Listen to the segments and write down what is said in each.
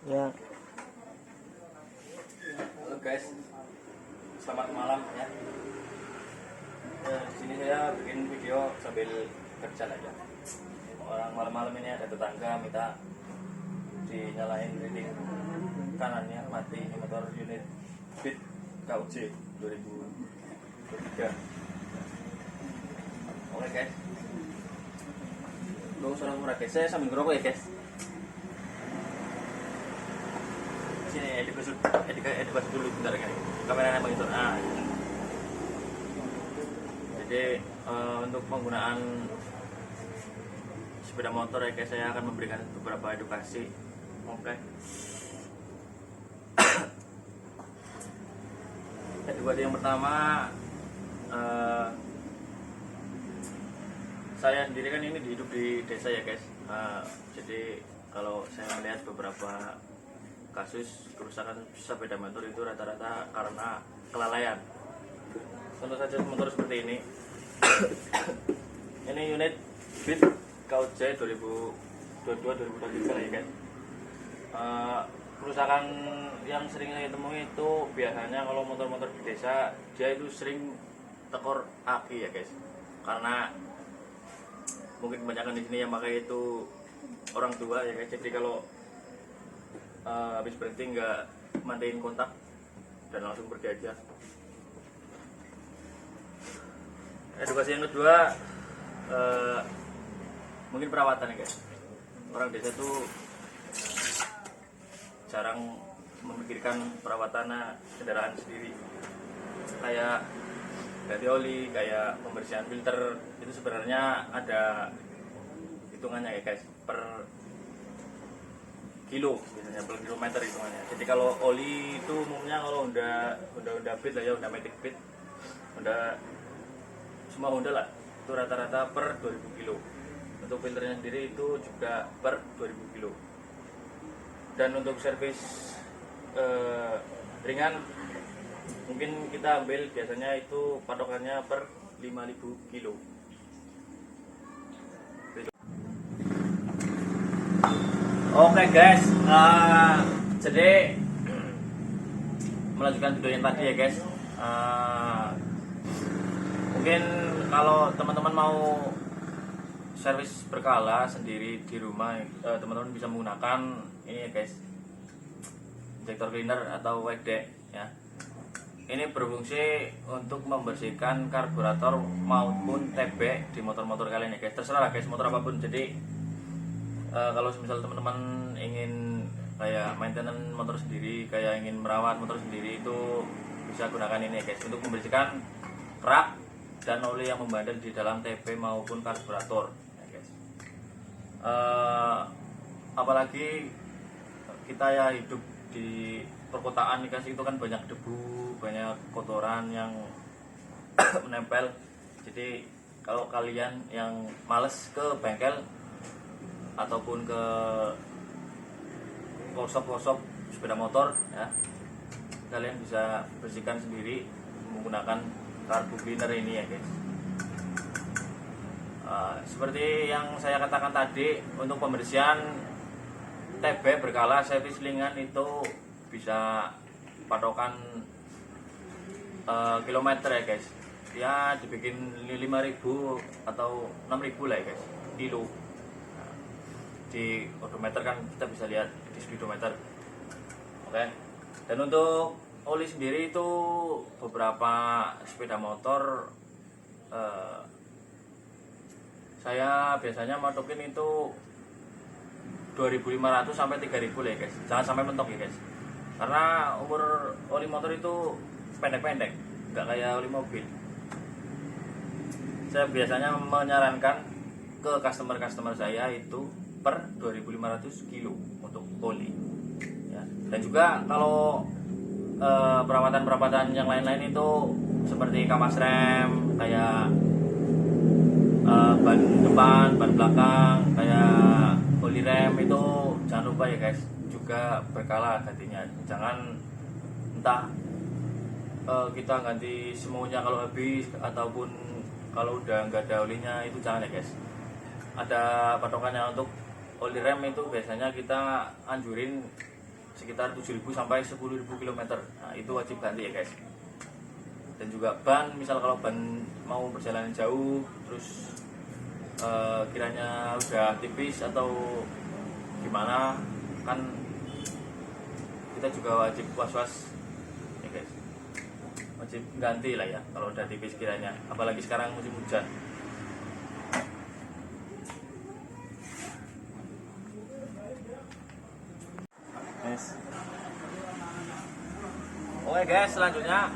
Ya, Halo guys, selamat malam ya. Di sini saya bikin video sambil kerja aja. Orang malam-malam ini ada tetangga minta dinyalain reading kanannya mati ini motor unit Beat KUJ 2023. Oke guys, gak usah murah guys, saya sambil ngerokok ya guys. Sini edukasi dulu bentar kan, kameranya begitu. Jadi untuk penggunaan sepeda motor ya guys, saya akan memberikan beberapa edukasi. Oke. Edukasi yang pertama, saya sendiri kan ini hidup di desa ya guys. Jadi kalau saya melihat beberapa kasus kerusakan sepeda motor itu rata-rata karena kelalaian. Contoh saja motor seperti ini. Ini unit Beat KUJ 2022-2023 ya guys. Kerusakan yang sering saya temui itu biasanya kalau motor-motor di desa, dia itu sering tekor aki ya guys. Karena mungkin kebanyakan di sini yang pakai itu orang tua ya guys. Jadi kalau habis berhenti nggak mandiin kontak dan langsung pergi aja. Edukasi yang kedua, mungkin perawatan ya guys. Orang desa tuh jarang memikirkan perawatan kendaraan sendiri, kayak ganti oli, kayak pembersihan filter. Itu sebenarnya ada hitungannya ya guys, per kilo biasanya, per kilometer hitungannya. Jadi kalau oli itu umumnya kalau udah Beat lah ya, udah Matic Beat, udah semua Honda lah, itu rata-rata per 2000 kilo. Untuk filternya sendiri itu juga per 2000 kilo. Dan untuk servis ringan mungkin kita ambil biasanya itu patokannya per 5000 kilo. Oke guys, jadi melanjutkan video yang tadi ya guys. Mungkin kalau teman-teman mau servis berkala sendiri di rumah, teman-teman bisa menggunakan ini ya guys, injector cleaner atau WD ya. Ini berfungsi untuk membersihkan karburator maupun TB di motor-motor kalian ya guys. Terserah guys, motor apapun. Jadi kalau misal teman-teman ingin kayak maintenance motor sendiri, kayak ingin merawat motor sendiri, itu bisa gunakan ini ya guys, untuk membersihkan rak dan oli yang membandel di dalam TB maupun karburator ya guys. Apalagi kita ya hidup di perkotaan nih guys, itu kan banyak debu, banyak kotoran yang menempel. Jadi kalau kalian yang males ke bengkel ataupun ke workshop sepeda motor ya, kalian bisa bersihkan sendiri menggunakan carbo cleaner ini ya guys. Seperti yang saya katakan tadi, untuk pembersihan TB berkala servis ringan itu bisa patokan kilometer ya guys. Ya dibikin 5.000 atau 6.000 lah ya guys, kilo. Di odometer kan kita bisa lihat di speedometer. Oke. Dan untuk oli sendiri itu beberapa sepeda motor saya biasanya matokin itu 2.500 sampai 3.000 lah ya guys. Jangan sampai mentok ya guys. Karena umur oli motor itu pendek-pendek, nggak kayak oli mobil. Saya biasanya menyarankan ke customer saya itu per 2.500 kilo untuk oli ya. Dan juga kalau perawatan yang lain-lain itu seperti kamas rem, kayak ban depan, ban belakang, kayak oli rem, itu jangan lupa ya guys, juga berkala gantinya. Jangan entah kita ganti semuanya kalau habis, ataupun kalau udah nggak ada olinya, itu jangan ya guys. Ada patokannya. Untuk oli rem itu biasanya kita anjurin sekitar 7.000 sampai 10.000 km. Nah, itu wajib ganti ya guys. Dan juga ban, misal kalau ban mau perjalanan jauh terus kiranya udah tipis atau gimana, kan kita juga wajib was-was ya guys, wajib ganti lah ya kalau udah tipis kiranya, apalagi sekarang musim hujan. Oke guys, selanjutnya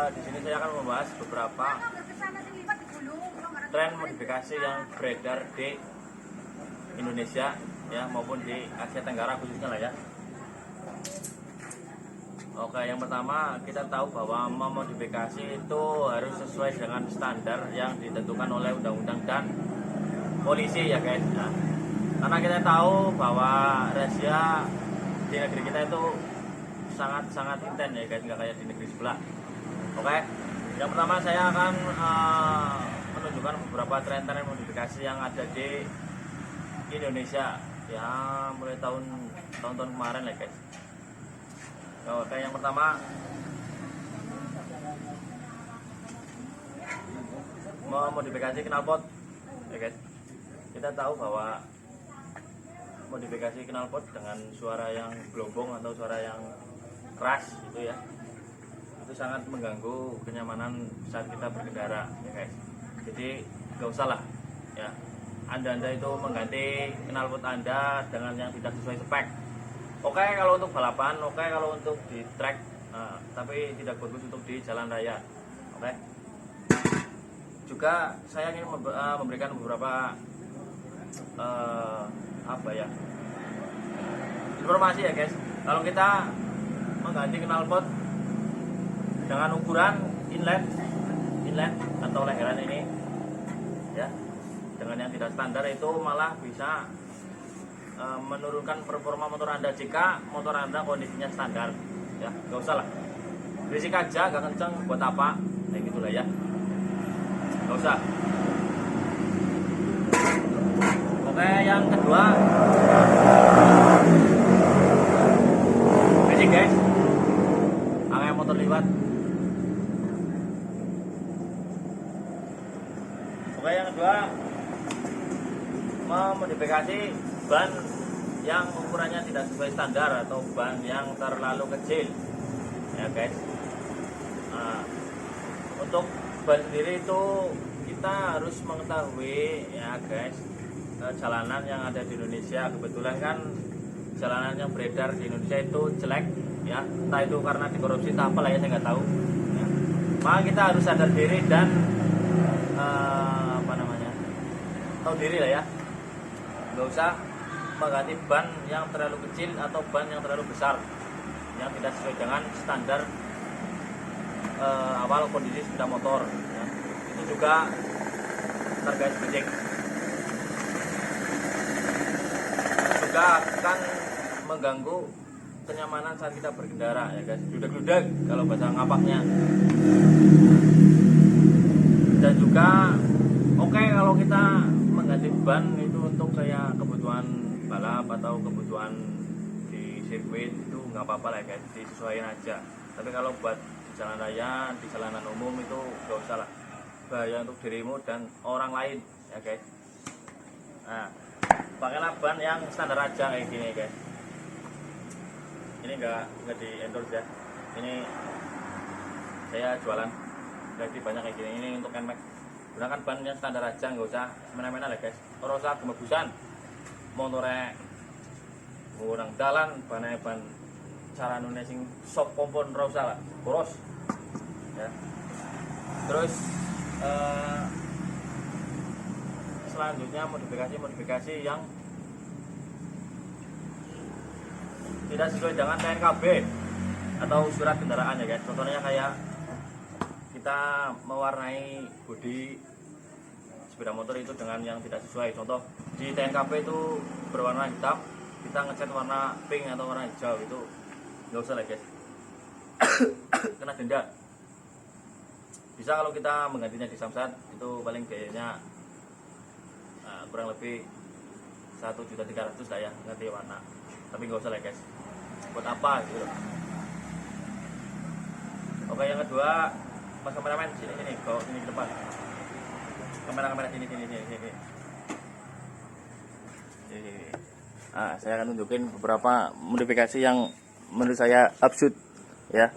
di sini saya akan membahas beberapa tren modifikasi yang beredar di Indonesia ya, maupun di Asia Tenggara khususnya lah ya. Oke, yang pertama kita tahu bahwa memodifikasi itu harus sesuai dengan standar yang ditentukan oleh undang-undang dan polisi ya guys. Nah, karena kita tahu bahwa razia di negeri kita itu sangat intens ya guys, nggak kayak di negeri sebelah. Oke, yang pertama saya akan menunjukkan beberapa tren-tren modifikasi yang ada di Indonesia ya, mulai tahun-tahun kemarin ya guys. Oke, yang pertama memodifikasi knalpot ya guys. Kita tahu bahwa modifikasi knalpot dengan suara yang gelombong atau suara yang keras itu ya, itu sangat mengganggu kenyamanan saat kita berkendara ya guys. Jadi gak usah lah ya, anda itu mengganti knalpot Anda dengan yang tidak sesuai spek. Oke kalau untuk balapan, oke kalau untuk di track, tapi tidak bagus untuk di jalan raya. Oke. Juga saya ingin memberikan beberapa informasi ya guys. Kalau kita mengganti knalpot dengan ukuran inlet atau leheran ini ya, dengan yang tidak standar, itu malah bisa menurunkan performa motor Anda jika motor Anda kondisinya standar ya. Gak usah lah, berisik aja, gak kenceng buat apa, kayak gitulah ya, gak usah. Oke, yang kedua berisik guys, angin motor liwat. Oke, yang kedua memodifikasi ban yang ukurannya tidak sesuai standar atau ban yang terlalu kecil ya guys. Nah, untuk ban sendiri itu kita harus mengetahui ya guys, jalanan yang ada di Indonesia. Kebetulan kan jalanan yang beredar di Indonesia itu jelek ya, entah itu karena dikorupsi entah apa lah ya, saya nggak tahu ya. Maka kita harus sadar diri dan tahu diri lah ya, nggak usah mengganti ban yang terlalu kecil atau ban yang terlalu besar yang tidak sesuai dengan standar awal kondisi sepeda motor ya. Itu juga terkait berisik, juga akan mengganggu kenyamanan saat kita berkendara ya guys, gludak-gludak kalau bahasa ngapaknya. Dan juga oke, kalau kita mengganti ban itu untuk kayak kebutuhan balap atau kebutuhan di sirkuit itu nggak apa-apa lah guys, disesuaikan aja. Tapi kalau buat di jalan raya, di jalanan umum itu gak usah lah, bahaya untuk dirimu dan orang lain ya guys. Nah, pakailah ban yang standar aja kayak gini guys. Ini nggak di endorse ya, ini saya jualan, jadi banyak kayak gini. Ini untuk NMAX, gunakan ban yang standar aja, nggak usah semena-mena lah guys. Ora usah gemebusan motore kurang dalan, ban cara nune sing sok kompon, ora usah lah, boros ya. Terus selanjutnya modifikasi yang tidak sesuai dengan TNKB atau surat kendaraan ya guys. Contohnya kayak kita mewarnai bodi sepeda motor itu dengan yang tidak sesuai. Contoh di TNKB itu berwarna hitam, kita ngecat warna pink atau warna hijau, itu nggak usah lah guys. Kena denda. Bisa kalau kita menggantinya di Samsat, itu paling biayanya kurang lebih 1.300.000 lah ya, ganti warna. tapi nggak usah lah guys, buat apa gitu loh. Oke, yang kedua, mas kameramen sini bawa sini ke depan, kamera sini. Nah, saya akan tunjukin beberapa modifikasi yang menurut saya absurd ya.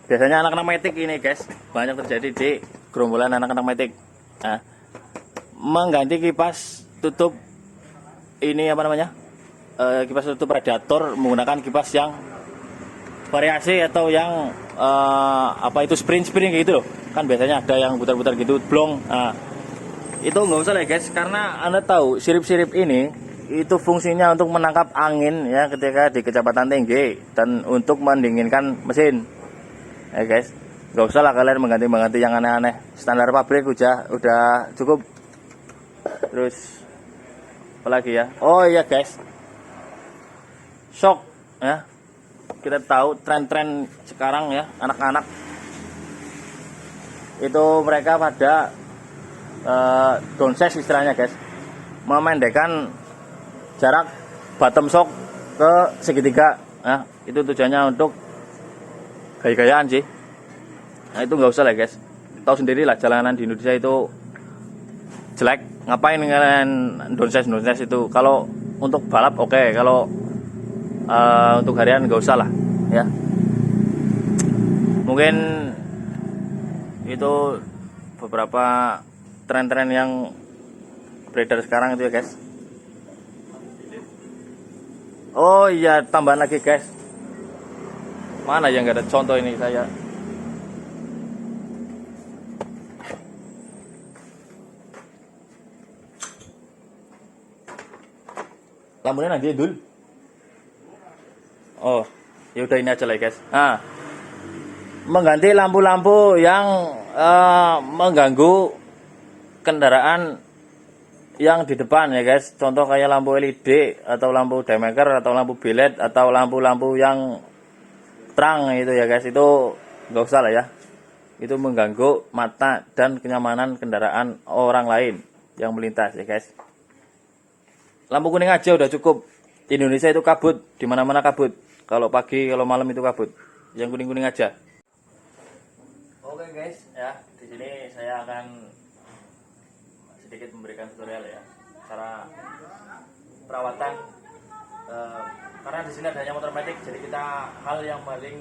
Biasanya anak-anak metik ini guys, banyak terjadi di gerombolan anak-anak metik. Nah, mengganti kipas tutup ini apa namanya, kipas tutup radiator menggunakan kipas yang variasi atau yang apa itu spring gitu loh. Kan biasanya ada yang putar-putar gitu, blong. Nah, itu nggak usah lah guys, karena Anda tahu sirip-sirip ini itu fungsinya untuk menangkap angin ya ketika di kecepatan tinggi dan untuk mendinginkan mesin ya guys. Nggak usah lah kalian mengganti yang aneh-aneh, standar pabrik udah cukup. Terus apalagi ya, oh iya guys, shock ya, kita tahu tren-tren sekarang ya, anak-anak itu mereka pada downsize istilahnya guys, memendekkan jarak bottom shock ke segitiga ya. Itu tujuannya untuk gaya-gayaan sih. Nah, itu nggak usah lah guys, tahu sendiri lah jalanan di Indonesia itu jelek. Ngapain kalian downsize itu? Kalau untuk balap oke, kalau untuk harian nggak usah lah ya. Mungkin itu beberapa tren-tren yang beredar sekarang itu ya guys. Oh iya, tambahan lagi guys, mana yang nggak ada contoh ini saya. Lampunya nanti dul. Oh, ya udah ini aja lah guys. Nah, mengganti lampu-lampu yang mengganggu kendaraan yang di depan ya guys. Contoh kayak lampu LED atau lampu daymaker atau lampu biled atau lampu-lampu yang terang itu ya guys. Itu nggak usah lah ya. Itu mengganggu mata dan kenyamanan kendaraan orang lain yang melintas ya guys. Lampu kuning aja udah cukup. Di Indonesia itu kabut, di mana-mana kabut. Kalau pagi, kalau malam itu kabut. Yang kuning-kuning aja. Oke guys, ya di sini saya akan sedikit memberikan tutorial ya, cara perawatan. Karena di sini adanya motor matic, jadi kita hal yang paling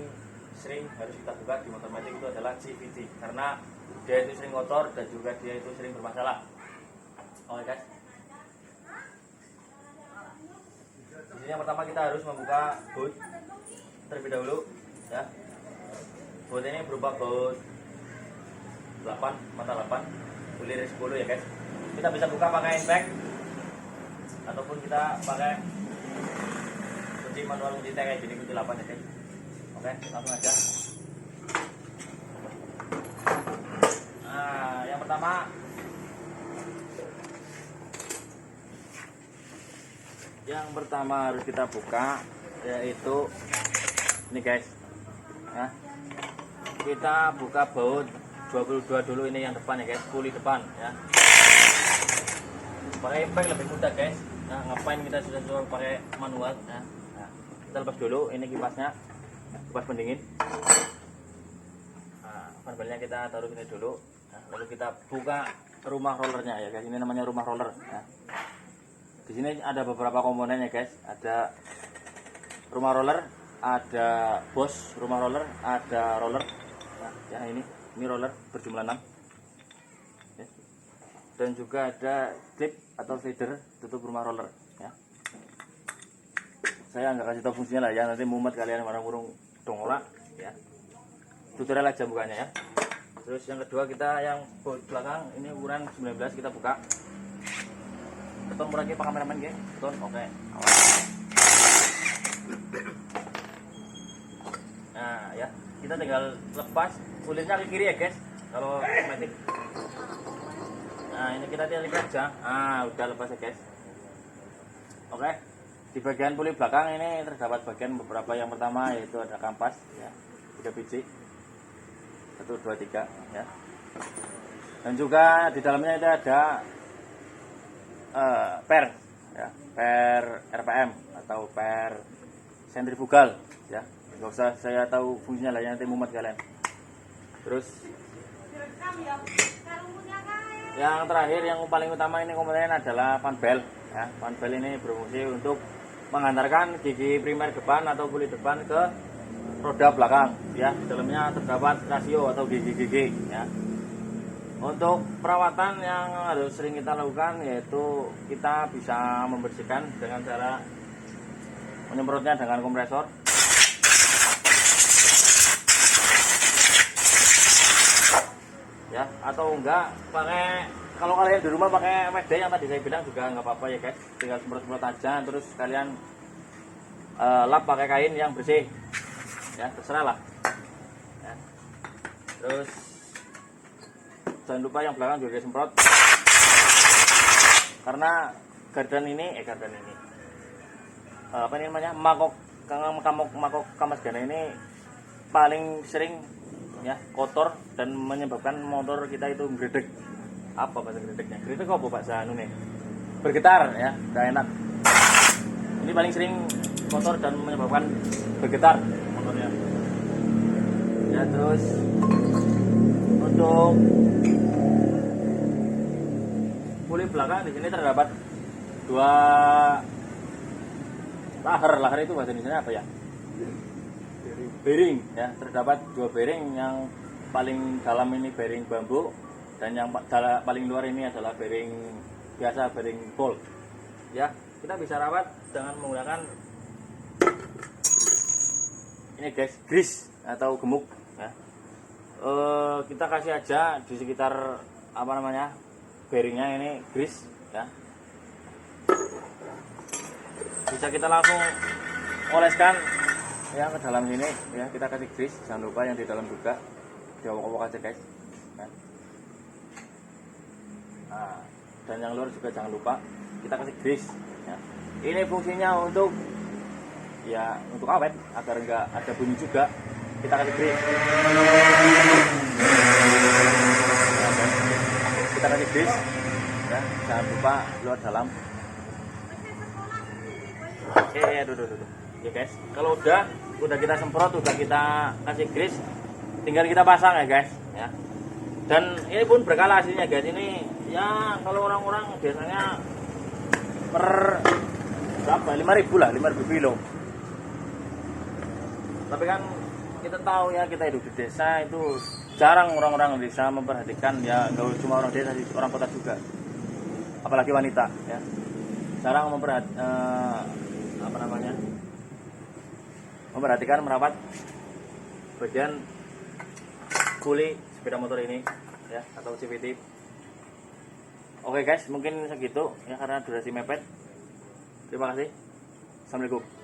sering harus kita buka di motor matic itu adalah CVT, karena dia itu sering kotor dan juga dia itu sering bermasalah. Oke guys. Di sini yang pertama kita harus membuka boot terlebih dahulu ya. Boot ini berupa boot 8, mata 8, bulir 10 ya guys. Kita bisa buka pakai impact ataupun kita pakai kunci manual, kunci T kayak gini, kunci 8 ya guys. Oke, langsung aja. Nah, yang pertama harus kita buka yaitu ini guys ya. Kita buka baut 22 dulu, ini yang depan ya guys, puli depan ya. Pakai impact lebih mudah guys. Nah, ngapain kita sudah pakai manual ya. Nah, kita lepas dulu ini kipasnya, kipas pendingin. Nah, panelnya kita taruh sini dulu. Nah, lalu kita buka rumah rollernya ya guys. Ini namanya rumah roller ya. Di sini ada beberapa komponen ya guys. Ada rumah roller, ada bos rumah roller, ada roller. Nah, ya ini roller berjumlah 6. Ya. Dan juga ada clip atau slider tutup rumah roller ya. Saya nggak kasih tahu fungsinya lah ya, nanti mumet kalian marah burung dongola ya. Tutorial aja bukannya ya. Terus yang kedua kita yang baut belakang ini ukuran 19, kita buka. Beton murah pak kameramen ya, beton oke. Nah ya, kita tinggal lepas kulitnya ke kiri ya guys, kalau matic. Nah ini kita tinggal lipat aja. Ah udah lepas ya guys. Oke, di bagian puli belakang ini terdapat bagian beberapa. Yang pertama yaitu ada kampas ya, 3 biji, 1, 2, 3 ya. Dan juga di dalamnya itu ada per ya, per RPM atau per sentrifugal ya. Nggak usah saya tahu fungsinya lah, nanti mumet kalian. Terus yang terakhir yang paling utama ini komponen adalah fan belt ya. Fan belt ini berfungsi untuk menghantarkan gigi primer depan atau kulit depan ke roda belakang ya. Di dalamnya terdapat rasio atau gigi-gigi ya. Untuk perawatan yang harus sering kita lakukan yaitu kita bisa membersihkan dengan cara menyemprotnya dengan kompresor ya, atau enggak pakai, kalau kalian di rumah pakai MSD yang tadi saya bilang juga nggak apa-apa ya guys, tinggal semprot-semprot aja, terus kalian lap pakai kain yang bersih ya, terserah lah ya. Terus jangan lupa yang belakang juga disemprot, karena gardan ini apa ini namanya, makok kamas gana ini paling sering ya kotor dan menyebabkan motor kita itu gredeg. Apa bahasa gredegnya? Gredeg apa bahasa anu nih? Bergetar ya, gak enak. Ini paling sering kotor dan menyebabkan bergetar motornya. Ya, terus untuk puli belakang di sini terdapat dua lahar itu bahasa Indonesia apa ya? Bearing ya, terdapat dua bearing, yang paling dalam ini bearing bambu dan yang paling luar ini adalah bearing biasa, bearing bolt ya. Kita bisa rawat dengan menggunakan ini guys, grease atau gemuk ya. Kita kasih aja di sekitar apa namanya, bearingnya ini grease ya. Bisa kita langsung oleskan ya ke dalam sini ya, kita kasih grease, jangan lupa yang di dalam juga diobok-obok aja guys ya. Nah, dan yang luar juga jangan lupa kita kasih grease ya. Ini fungsinya untuk ya, untuk awet, agar enggak ada bunyi juga, kita kasih grease ya, kita kasih grease ya, jangan lupa luar dalam. Duduk ya guys. Kalau udah kita semprot, udah kita kasih grease, tinggal kita pasang ya guys ya. Dan ini pun berkala hasilnya guys. Ini ya kalau orang-orang biasanya per berapa, 5.000 lah, 5.000 kilo. Tapi kan kita tahu ya, kita hidup di desa itu jarang orang-orang desa memperhatikan ya, nggak cuma orang desa sih, orang kota juga, apalagi wanita ya, jarang memperhatikan merawat bagian kuli sepeda motor ini ya, atau CVT. Oke guys, mungkin segitu ya karena durasi mepet. Terima kasih. Assalamualaikum.